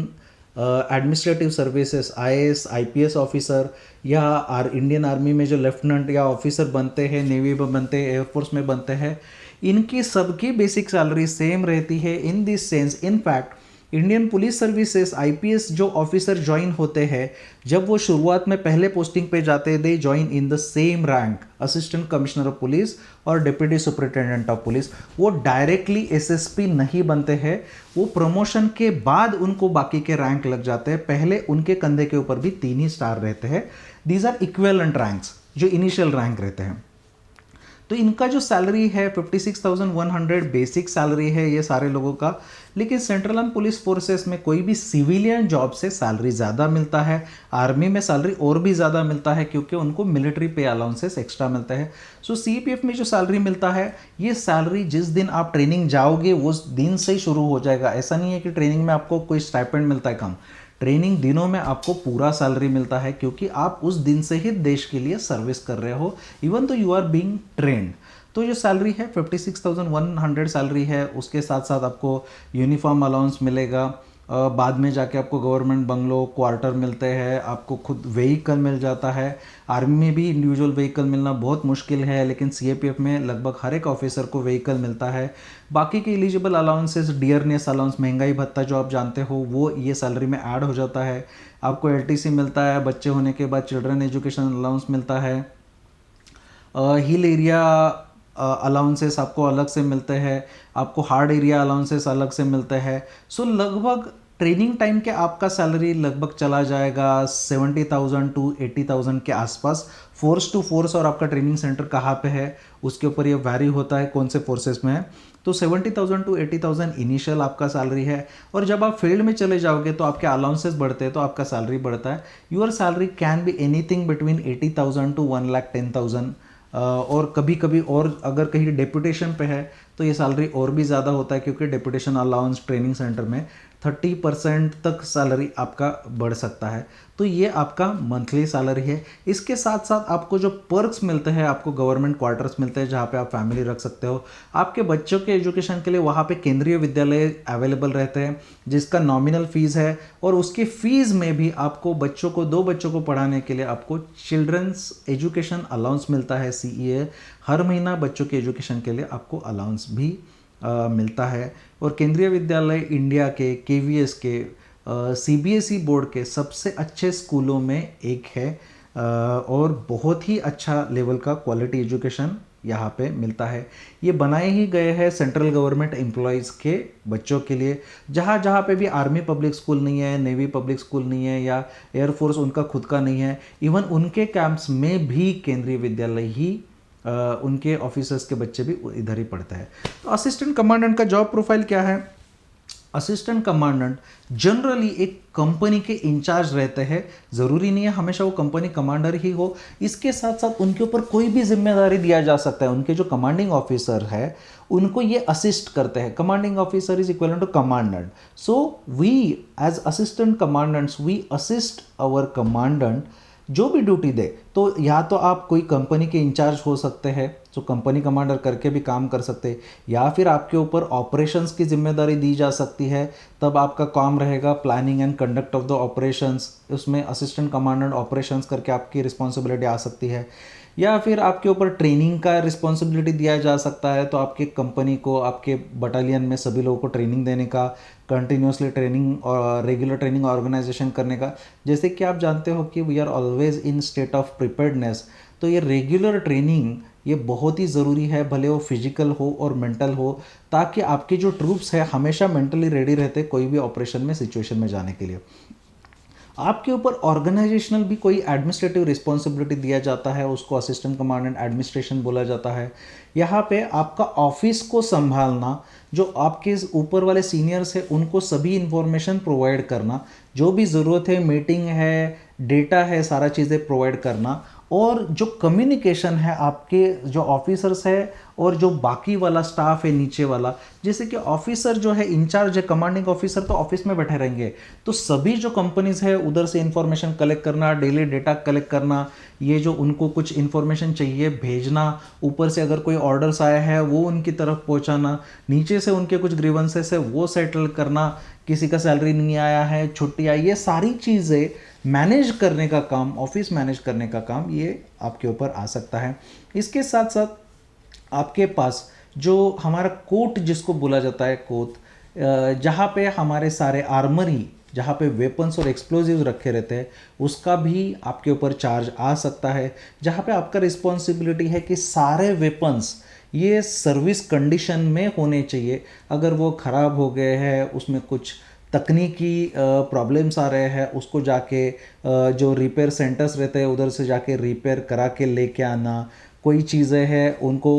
administrative services, IAS IPS officer या इंडियन आर्मी में जो लेफ्टिनेंट या ऑफिसर बनते हैं, नेवी में बनते हैं, एयरफोर्स में बनते हैं, इनकी सबकी बेसिक सैलरी सेम रहती है। In this sense, in fact Indian police services IPS जो ऑफिसर ज्वाइन होते हैं, जब वो शुरुआत में पहले पोस्टिंग पे जाते हैं, they join in the same rank, assistant commissioner of police और डिप्टी सुपरिटेंडेंट ऑफ पुलिस। वो डायरेक्टली एसएसपी नहीं बनते हैं, वो प्रमोशन के बाद उनको बाकी के रैंक लग जाते हैं। पहले उनके कंधे के ऊपर भी 3 ही स्टार रहते हैं। दीज आर इक्विवेलेंट रैंक्स, जो इनिशियल रैंक रहते हैं। तो इनका जो सैलरी है 56,100 बेसिक सैलरी है ये सारे लोगों का। लेकिन सेंट्रल आर्म पुलिस फोर्सेस में कोई भी सिविलियन जॉब से सैलरी ज़्यादा मिलता है। आर्मी में सैलरी और भी ज़्यादा मिलता है क्योंकि उनको मिलिट्री पे अलाउंसेस एक्स्ट्रा मिलते हैं। सो सीपीएफ में जो सैलरी मिलता है, ये सैलरी जिस दिन आप ट्रेनिंग जाओगे उस दिन से ही शुरू हो जाएगा। ऐसा नहीं है कि ट्रेनिंग में आपको कोई स्टाइपेंड मिलता है कम, ट्रेनिंग दिनों में आपको पूरा सैलरी मिलता है क्योंकि आप उस दिन से ही देश के लिए सर्विस कर रहे हो, इवन तो यू आर बीइंग ट्रेंड। तो जो सैलरी है 56,100 सैलरी है, उसके साथ साथ आपको यूनिफॉर्म अलाउंस मिलेगा। बाद में जाके आपको गवर्नमेंट बंगलो, क्वार्टर मिलते हैं, आपको खुद व्हीकल मिल जाता है। आर्मी में भी इंडिविजुअल व्हीकल मिलना बहुत मुश्किल है, लेकिन सीएपीएफ में लगभग हर एक ऑफिसर को व्हीकल मिलता है। बाकी के एलिजिबल अलाउंसेस, डियरनेस अलाउंस, महंगाई भत्ता जो आप जानते हो, वो ये सैलरी में ऐड हो जाता है। आपको एलटीसी मिलता है, बच्चे होने के बाद चिल्ड्रन एजुकेशन अलाउंस मिलता है। हिल एरिया अलाउंसेस आपको अलग से मिलते हैं, आपको हार्ड एरिया अलाउंसेस अलग से मिलते हैं। सो लगभग ट्रेनिंग टाइम के आपका सैलरी लगभग चला जाएगा 70,000 टू 80,000 के आसपास, फोर्स टू फोर्स। और आपका ट्रेनिंग सेंटर कहाँ पे है उसके ऊपर ये वैरी होता है कौन से फोर्सेस में है। तो 70,000 टू 80,000 इनिशियल आपका सैलरी है। और जब आप फील्ड में चले जाओगे तो आपके अलाउंसेस बढ़ते हैं तो आपका सैलरी बढ़ता है। Your salary can be anything between 80,000 to 1,10,000। और कभी कभी और अगर कहीं डेपुटेशन पे है तो ये सैलरी और भी ज़्यादा होता है क्योंकि डेपुटेशन अलाउंस ट्रेनिंग सेंटर में 30% तक सैलरी आपका बढ़ सकता है। तो ये आपका मंथली सैलरी है। इसके साथ साथ आपको जो पर्क्स मिलते हैं, आपको गवर्नमेंट क्वार्टर्स मिलते हैं जहाँ पे आप फैमिली रख सकते हो। आपके बच्चों के एजुकेशन के लिए वहाँ पे केंद्रीय विद्यालय अवेलेबल रहते हैं जिसका नॉमिनल फीस है। और उसकी फ़ीस में भी आपको बच्चों को, 2 बच्चों को पढ़ाने के लिए आपको चिल्ड्रंस एजुकेशन अलाउंस मिलता है, CEA। हर महीना बच्चों के एजुकेशन के लिए आपको अलाउंस भी मिलता है। और केंद्रीय विद्यालय इंडिया के, KVS के, CBSE बोर्ड के सबसे अच्छे स्कूलों में एक है और बहुत ही अच्छा लेवल का क्वालिटी एजुकेशन यहाँ पे मिलता है। ये बनाए ही गए हैं सेंट्रल गवर्नमेंट एम्प्लॉयज़ के बच्चों के लिए, जहाँ जहाँ पे भी आर्मी पब्लिक स्कूल नहीं है, नेवी पब्लिक स्कूल नहीं है या एयरफोर्स उनका खुद का नहीं है, इवन उनके कैंप्स में भी केंद्रीय विद्यालय ही उनके ऑफिसर्स के बच्चे भी इधर ही पढ़ते हैं। तो असिस्टेंट कमांडेंट का जॉब प्रोफाइल क्या है? असिस्टेंट कमांडेंट जनरली एक कंपनी के इंचार्ज रहते हैं। ज़रूरी नहीं है हमेशा वो कंपनी कमांडर ही हो, इसके साथ साथ उनके ऊपर कोई भी जिम्मेदारी दिया जा सकता है। उनके जो कमांडिंग ऑफिसर है उनको ये असिस्ट करते हैं। Commanding officer is equal to commandant. So we as assistant commandants we assist our commandant जो भी ड्यूटी दे। तो या तो आप कोई कंपनी के इंचार्ज हो सकते हैं, जो कंपनी कमांडर करके भी काम कर सकते हैं, या फिर आपके ऊपर ऑपरेशंस की जिम्मेदारी दी जा सकती है, तब आपका काम रहेगा planning and conduct of the operations. उसमें असिस्टेंट कमांडेंट ऑपरेशंस करके आपकी रिस्पॉन्सिबिलिटी आ सकती है। या फिर आपके ऊपर ट्रेनिंग का रिस्पॉन्सिबिलिटी दिया जा सकता है, तो आपके कंपनी को, आपके बटालियन में सभी लोगों को ट्रेनिंग देने का, कंटिन्यूसली ट्रेनिंग और रेगुलर ट्रेनिंग ऑर्गेनाइजेशन करने का। जैसे कि आप जानते हो कि we are always in state of preparedness, तो ये रेगुलर ट्रेनिंग ये बहुत ही ज़रूरी है, भले वो फिजिकल हो और मेंटल हो, ताकि आपके जो ट्रूप्स है हमेशा मेंटली रेडी रहते कोई भी ऑपरेशन में, सिचुएशन में जाने के लिए। आपके ऊपर ऑर्गेनाइजेशनल भी कोई एडमिनिस्ट्रेटिव रिस्पॉन्सिबिलिटी दिया जाता है, उसको असिस्टेंट कमांडेंट एडमिनिस्ट्रेशन बोला जाता है। यहाँ पे आपका ऑफिस को संभालना, जो आपके ऊपर वाले सीनियर्स हैं उनको सभी इंफॉर्मेशन प्रोवाइड करना, जो भी ज़रूरत है, मीटिंग है, डेटा है, सारा चीज़ें प्रोवाइड करना। और जो कम्युनिकेशन है आपके जो ऑफिसर्स है और जो बाकी वाला स्टाफ है नीचे वाला, जैसे कि ऑफिसर जो है इंचार्ज है, कमांडिंग ऑफिसर, तो ऑफिस में बैठे रहेंगे, तो सभी जो कंपनीज है उधर से इंफॉर्मेशन कलेक्ट करना, डेली डेटा कलेक्ट करना, ये जो उनको कुछ इंफॉर्मेशन चाहिए भेजना, ऊपर से अगर कोई ऑर्डर्स आया है वो उनकी तरफ पहुंचाना, नीचे से उनके कुछ ग्रीवेंसेस है वो सेटल करना, किसी का सैलरी नहीं आया है, छुट्टी आई, ये सारी चीज़ें मैनेज करने का काम, ऑफिस मैनेज करने का काम ये आपके ऊपर आ सकता है। इसके साथ साथ आपके पास जो हमारा कोर्ट जिसको बोला जाता है, कोर्ट जहाँ पे हमारे सारे आर्मरी, जहाँ पे वेपन्स और एक्सप्लोजिव रखे रहते हैं, उसका भी आपके ऊपर चार्ज आ सकता है। जहाँ पे आपका रिस्पॉन्सिबिलिटी है कि सारे वेपन्स ये सर्विस कंडीशन में होने चाहिए। अगर वो ख़राब हो गए हैं, उसमें कुछ तकनीकी प्रॉब्लम्स आ रहे हैं, उसको जाके जो रिपेयर सेंटर्स रहते हैं उधर से जाके रिपेयर करा के लेके आना। कोई चीज़ें हैं उनको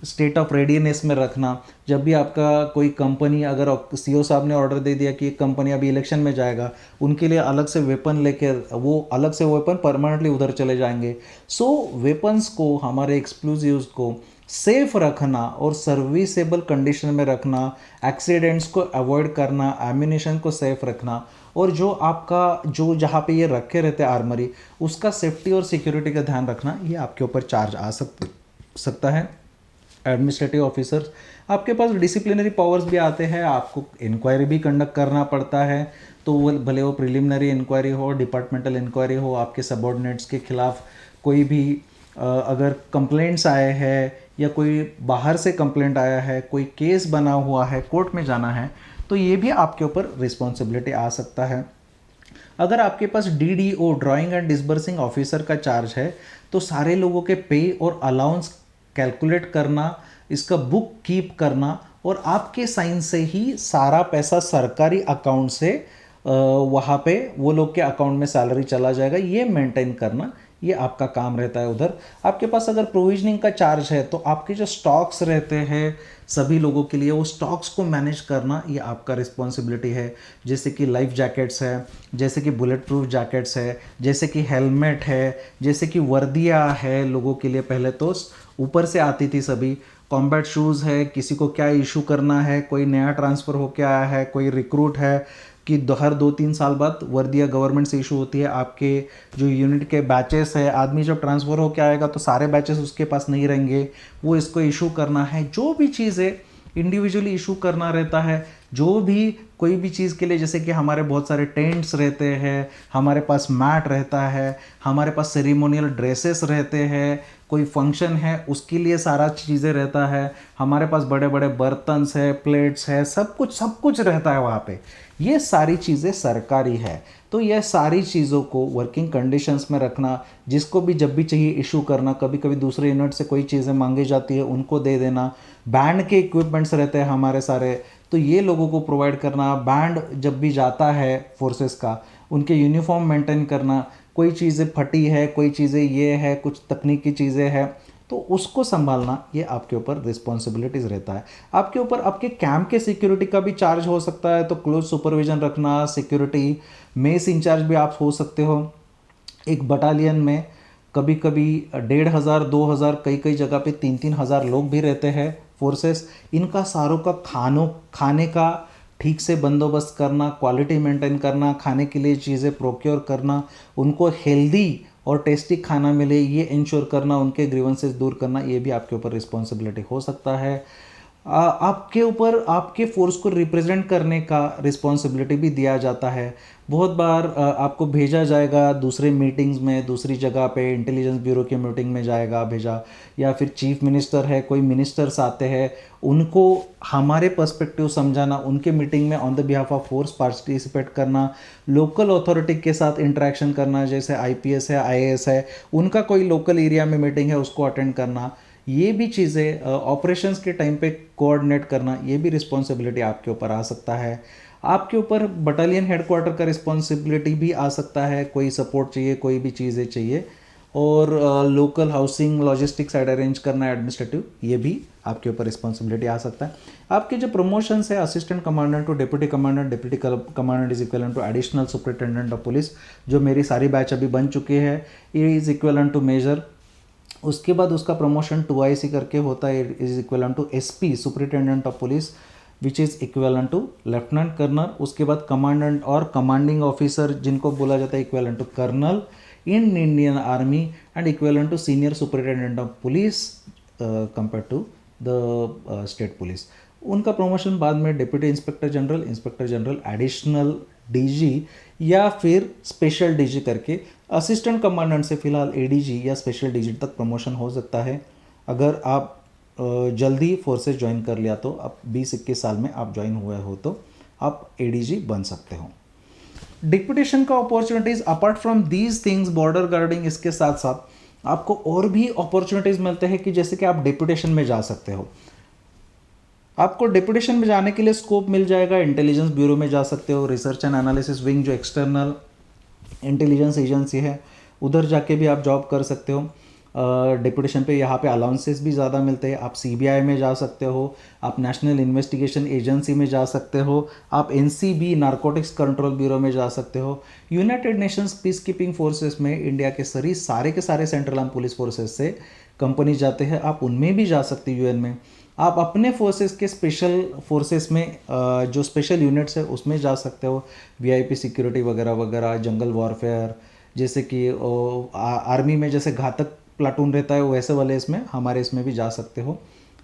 स्टेट ऑफ रेडीनेस में रखना। जब भी आपका कोई कंपनी, अगर सीईओ साहब ने ऑर्डर दे दिया कि एक कंपनी अभी इलेक्शन में जाएगा, उनके लिए अलग से वेपन लेके, वो अलग से वेपन परमानेंटली उधर चले जाएंगे। सो वेपन्स को, हमारे एक्सप्लोजिव्स को सेफ रखना और सर्विसेबल कंडीशन में रखना, एक्सीडेंट्स को अवॉइड करना, एम्यूनेशन को सेफ रखना, और जो आपका जो जहाँ पे ये रखे रहते हैं आर्मरी, उसका सेफ्टी और सिक्योरिटी का ध्यान रखना, ये आपके ऊपर चार्ज आ सकता है। एडमिनिस्ट्रेटिव ऑफिसर्स, आपके पास डिसिप्लिनरी पावर्स भी आते हैं, आपको इंक्वायरी भी कंडक्ट करना पड़ता है। तो वो भले वो प्रिलिमिनरी इंक्वायरी हो, डिपार्टमेंटल इंक्वायरी हो, आपके सबॉर्डिनेट्स के खिलाफ कोई भी अगर कंप्लेंट्स आए हैं या कोई बाहर से कंप्लेंट आया है, कोई केस बना हुआ है, कोर्ट में जाना है, तो ये भी आपके ऊपर रिस्पॉन्सिबिलिटी आ सकता है। अगर आपके पास D D O, drawing and disbursing officer का चार्ज है, तो सारे लोगों के पे और अलाउंस कैलकुलेट करना, इसका बुक कीप करना, और आपके साइन से ही सारा पैसा सरकारी अकाउंट से वहाँ पे वो लोग के अकाउंट में सैलरी चला जाएगा, ये मेंटेन करना, ये आपका काम रहता है उधर। आपके पास अगर प्रोविजनिंग का चार्ज है, तो आपके जो स्टॉक्स रहते हैं सभी लोगों के लिए, वो स्टॉक्स को मैनेज करना ये आपका रिस्पॉन्सिबिलिटी है। जैसे कि लाइफ जैकेट्स है, जैसे कि बुलेट प्रूफ जैकेट्स है, जैसे कि हेलमेट है, जैसे कि वर्दियाँ है लोगों के लिए, पहले तो ऊपर से आती थी सभी। कॉम्बैट शूज़ है, किसी को क्या इशू करना है, कोई नया ट्रांसफ़र होके आया है, कोई रिक्रूट है कि हर 2-3 साल बाद वर्दिया गवर्नमेंट से इशू होती है। आपके जो यूनिट के बैचेस है, आदमी जब ट्रांसफ़र होके आएगा तो सारे बैचेस उसके पास नहीं रहेंगे, वो इसको इशू करना है। जो भी चीज़ें इंडिविजुअली इशू करना रहता है। जो भी कोई भी चीज़ के लिए, जैसे कि हमारे बहुत सारे टेंट्स रहते हैं, हमारे पास मैट रहता है, हमारे पास सेरेमोनियल ड्रेसेस रहते हैं, कोई फंक्शन है उसके लिए सारा चीज़ें रहता है, हमारे पास बड़े बड़े बर्तन्स है, प्लेट्स है, सब कुछ रहता है वहाँ पे। ये सारी चीज़ें सरकारी है। तो यह सारी चीज़ों को वर्किंग कंडीशंस में रखना, जिसको भी जब भी चाहिए इशू करना, कभी कभी दूसरे यूनिट से कोई चीज़ें मांगी जाती है उनको दे देना, बैंड के इक्विपमेंट्स रहते हैं हमारे सारे, तो ये लोगों को प्रोवाइड करना, बैंड जब भी जाता है फोर्सेस का उनके यूनिफॉर्म मेंटेन करना, कोई चीज़ें फटी है, कोई चीज़ें ये है, कुछ तकनीकी चीज़ें हैं तो उसको संभालना, ये आपके ऊपर रिस्पॉन्सिबिलिटीज़ रहता है। आपके ऊपर आपके कैंप के सिक्योरिटी का भी चार्ज हो सकता है, तो क्लोज सुपरविजन रखना, सिक्योरिटी मेस इंचार्ज भी आप हो सकते हो। एक बटालियन में कभी कभी 1,500 2,000 कई कई जगह पे 3,000 लोग भी रहते हैं फोर्सेस। इनका सारों का खाने का ठीक से बंदोबस्त करना, क्वालिटी मेंटेन करना, खाने के लिए चीज़ें प्रोक्योर करना, उनको हेल्दी और टेस्टी खाना मिले ये इंश्योर करना, उनके ग्रीवेंसेस दूर करना, ये भी आपके ऊपर रिस्पॉन्सिबिलिटी हो सकता है। आपके ऊपर आपके फोर्स को रिप्रेजेंट करने का रिस्पॉन्सिबिलिटी भी दिया जाता है। बहुत बार आपको भेजा जाएगा दूसरे मीटिंग्स में, दूसरी जगह पे इंटेलिजेंस ब्यूरो की मीटिंग में जाएगा भेजा, या फिर चीफ मिनिस्टर है, कोई मिनिस्टर्स आते हैं, उनको हमारे पर्सपेक्टिव समझाना, उनके मीटिंग में on the behalf of force participate करना, लोकल अथॉरिटी के साथ इंटरेक्शन करना, जैसे आईपीएस है, आईएएस है, उनका कोई लोकल एरिया में मीटिंग है उसको अटेंड करना, ये भी चीज़ें ऑपरेशंस के टाइम पे कोऑर्डिनेट करना, ये भी रिस्पॉन्सिबिलिटी आपके ऊपर आ सकता है। आपके ऊपर बटालियन हेडक्वार्टर का रिस्पॉन्सिबिलिटी भी आ सकता है, कोई सपोर्ट चाहिए, कोई भी चीज़ें चाहिए, और local housing logistic side arrange करना, एडमिनिस्ट्रेटिव, ये भी आपके ऊपर रिस्पॉन्सिबिलिटी आ सकता है। आपके जो प्रमोशंस है assistant commandant to deputy commandant, deputy commandant is equivalent to additional superintendent of police, जो मेरी सारी बैच अभी बन चुकी है, ये इज इक्वलेंट टू मेजर। उसके बाद उसका प्रमोशन 2IC करके होता है, is equivalent to SP superintendent of police, which is equivalent to lieutenant colonel. उसके बाद कमांडेंट और कमांडिंग ऑफिसर जिनको बोला जाता है equivalent to colonel in Indian army, and equivalent to senior superintendent of police compare to the state police. उनका promotion बाद में deputy inspector general, additional DG या फिर स्पेशल डीजी करके, असिस्टेंट कमांडेंट से फिलहाल एडीजी या स्पेशल डीजी तक प्रमोशन हो सकता है। अगर आप जल्दी फोर्सेस ज्वाइन कर लिया तो आप 20-21 साल में आप ज्वाइन हुए हो तो आप एडीजी बन सकते हो। डिप्यूटेशन का opportunities apart from these things, border guarding, इसके साथ साथ आपको और भी अपॉर्चुनिटीज़ मिलते हैं कि जैसे कि आप डिप्यूटेशन में जा सकते हो। आपको डिप्यूटेशन में जाने के लिए स्कोप मिल जाएगा, इंटेलिजेंस ब्यूरो में जा सकते हो, रिसर्च एंड एनालिसिस विंग जो एक्सटर्नल इंटेलिजेंस एजेंसी है, उधर जाके भी आप जॉब कर सकते हो। डिप्यूटेशन पे यहाँ पे अलाउंसेस भी ज़्यादा मिलते हैं। आप सीबीआई में जा सकते हो, आप नेशनल इन्वेस्टिगेशन एजेंसी में जा सकते हो, आप एनसीबी नारकोटिक्स कंट्रोल ब्यूरो में जा सकते हो। United Nations peace keeping forces में इंडिया के सारे के सारे सेंट्रल आर्म पुलिस फोर्सेस से कंपनी जाते हैं, आप उनमें भी जा सकते हो यूएन में। आप अपने फोर्सेस के स्पेशल फोर्सेस में जो स्पेशल यूनिट्स है उसमें जा सकते हो, वीआईपी सिक्योरिटी वगैरह वगैरह, जंगल वॉरफेयर, जैसे कि आर्मी में जैसे घातक प्लाटून रहता है वैसे वाले इसमें, हमारे इसमें भी जा सकते हो।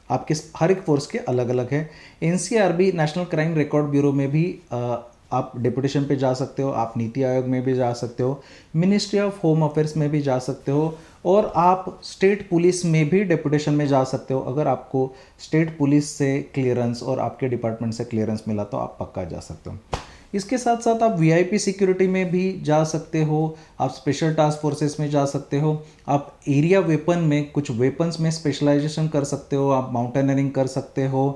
आपके हर एक फोर्स के अलग अलग है। NCRB national crime record bureau में भी आप डिप्यूटेशन पे जा सकते हो, आप नीति आयोग में भी जा सकते हो, मिनिस्ट्री ऑफ होम अफेयर्स में भी जा सकते हो, और आप स्टेट पुलिस में भी डिप्यूटेशन में जा सकते हो। अगर आपको स्टेट पुलिस से क्लियरेंस और आपके डिपार्टमेंट से क्लियरेंस मिला तो आप पक्का जा सकते हो। इसके साथ साथ आप वीआईपी सिक्योरिटी में भी जा सकते हो, आप स्पेशल टास्क फोर्सेस में जा सकते हो, आप एरिया वेपन में कुछ वेपन्स में स्पेशलाइजेशन कर सकते हो, आप माउंटेनियरिंग कर सकते हो,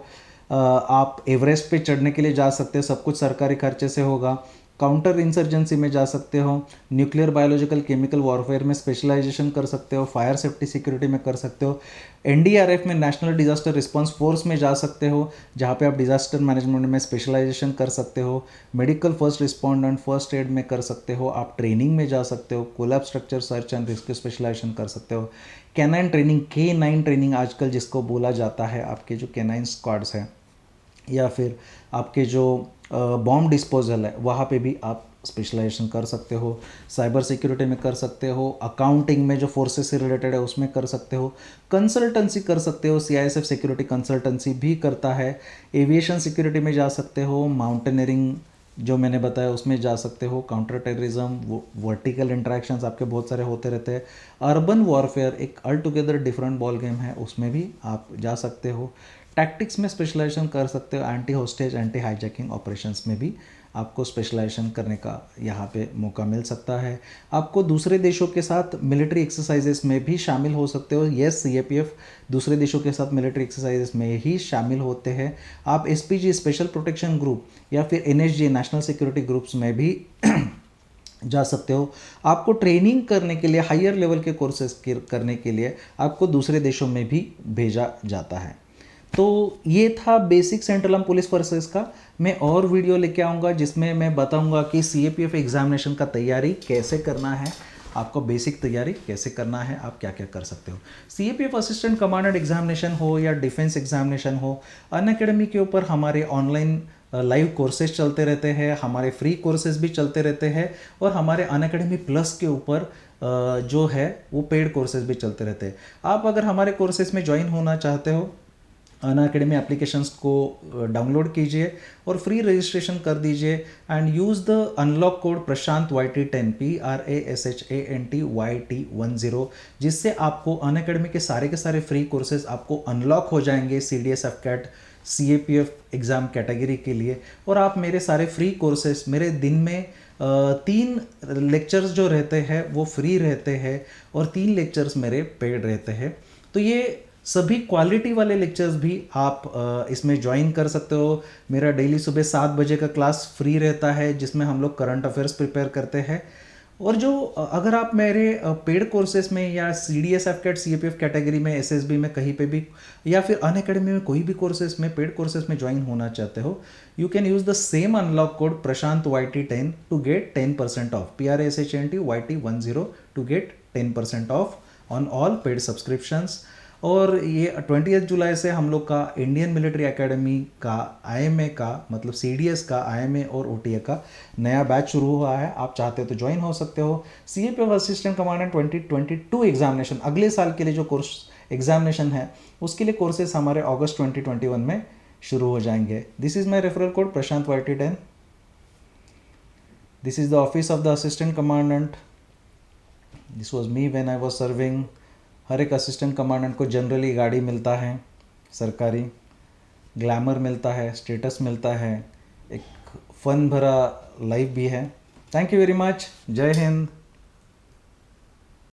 आप एवरेस्ट पे चढ़ने के लिए जा सकते हो, सब कुछ सरकारी खर्चे से होगा। काउंटर इंसर्जेंसी में जा सकते हो, न्यूक्लियर बायोलॉजिकल केमिकल वॉरफेयर में स्पेशलाइजेशन कर सकते हो, फायर सेफ्टी सिक्योरिटी में कर सकते हो, एनडीआरएफ में नेशनल डिजास्टर रिस्पांस फोर्स में जा सकते हो, जहाँ पे आप डिजास्टर मैनेजमेंट में स्पेशलाइजेशन कर सकते हो, medical first respondent first aid में कर सकते हो, आप ट्रेनिंग में जा सकते हो, collapse structure search and rescue specialization कर सकते हो, कैनाइन ट्रेनिंग, K9 ट्रेनिंग आजकल जिसको बोला जाता है, आपके जो कैनाइन स्क्वाड्स हैं या फिर आपके जो बॉम्ब डिस्पोजल है वहाँ पे भी आप स्पेशलाइजेशन कर सकते हो, साइबर सिक्योरिटी में कर सकते हो, अकाउंटिंग में जो फोर्सेस से रिलेटेड है उसमें कर सकते हो, कंसल्टेंसी कर सकते हो, सीआईएसएफ सिक्योरिटी कंसल्टेंसी भी करता है, एविएशन सिक्योरिटी में जा सकते हो, माउंटेनियरिंग जो मैंने बताया उसमें जा सकते हो, काउंटर टेररिज्म, वर्टिकल इंटरेक्शंस आपके बहुत सारे होते रहते हैं, अर्बन वॉरफेयर एक all together different ball game है, उसमें भी आप जा सकते हो, टैक्टिक्स में स्पेशलाइजेशन कर सकते हो, anti hostage anti hijacking operations में भी आपको स्पेशलाइजेशन करने का यहाँ पे मौका मिल सकता है। आपको दूसरे देशों के साथ मिलिट्री एक्सरसाइजेस में भी शामिल हो सकते हो। यस, सीएपीएफ दूसरे देशों के साथ मिलिट्री एक्सरसाइजेस में ही शामिल होते हैं। आप एसपीजी स्पेशल प्रोटेक्शन ग्रुप या फिर एनएसजी नेशनल सिक्योरिटी ग्रुप्स में भी जा सकते हो। आपको ट्रेनिंग करने के लिए हायर लेवल के कोर्सेज करने के लिए आपको दूसरे देशों में भी भेजा जाता है। तो ये था basic central arm police forces का। मैं और वीडियो लेके आऊँगा जिसमें मैं बताऊँगा कि सीएपीएफ एग्जामिनेशन का तैयारी कैसे करना है, आपको बेसिक तैयारी कैसे करना है, आप क्या क्या कर सकते हो। सीएपीएफ असिस्टेंट कमांडेंट एग्जामिनेशन हो या डिफेंस एग्जामिनेशन हो, अनअकैडमी के ऊपर हमारे ऑनलाइन लाइव कोर्सेज चलते रहते हैं, हमारे फ्री कोर्सेज भी चलते रहते हैं, और हमारे अनअकैडमी प्लस के ऊपर जो है वो पेड कोर्सेज भी चलते रहते हैं। आप अगर हमारे कोर्सेज में ज्वाइन होना चाहते हो, अनअकैडमी एप्लीकेशंस को डाउनलोड कीजिए और फ्री रजिस्ट्रेशन कर दीजिए and use the unlock code Prashant YT10 PRASHANTYT10, जिससे आपको अनअकैडमी के सारे फ्री कोर्सेज आपको अनलॉक हो जाएंगे CDS FCAT CAPF exam category के लिए। और आप मेरे सारे फ्री कोर्सेज, मेरे दिन में 3 लेक्चर्स जो रहते हैं वो फ्री रहते हैं और 3 लेक्चर्स मेरे पेड रहते हैं। तो ये सभी क्वालिटी वाले लेक्चर्स भी आप इसमें ज्वाइन कर सकते हो। मेरा डेली सुबह 7 बजे का क्लास फ्री रहता है जिसमें हम लोग करंट अफेयर्स प्रिपेयर करते हैं। और जो अगर आप मेरे पेड कोर्सेज में या CDS FCAT CAPF कैटेगरी में, SSB में, कहीं पे भी, या फिर अनअकैडमी में कोई भी कोर्सेज में, पेड कोर्सेज में ज्वाइन होना चाहते हो, you can use the same unlock code Prashant YT10 to get 10% off, PRASHANTYT10 to get 10% off on all paid subscriptions. और ये 20 जुलाई से हम लोग का इंडियन मिलिट्री एकेडमी का IMA का, मतलब CDS का IMA और OTA का नया बैच शुरू हुआ है। आप चाहते हो तो ज्वाइन हो सकते हो। CAPF असिस्टेंट कमांडेंट 2022 एग्जामिनेशन, अगले साल के लिए जो कोर्स एग्जामिनेशन है उसके लिए कोर्सेज हमारे अगस्त 2021 में शुरू हो जाएंगे। This is my referral code Prashant YT10। This is the office of the assistant commandant. This was me when I was serving. हर एक असिस्टेंट कमांडेंट को जनरली गाड़ी मिलता है, सरकारी ग्लैमर मिलता है, स्टेटस मिलता है, एक फन भरा लाइफ भी है। Thank you very much. जय हिंद।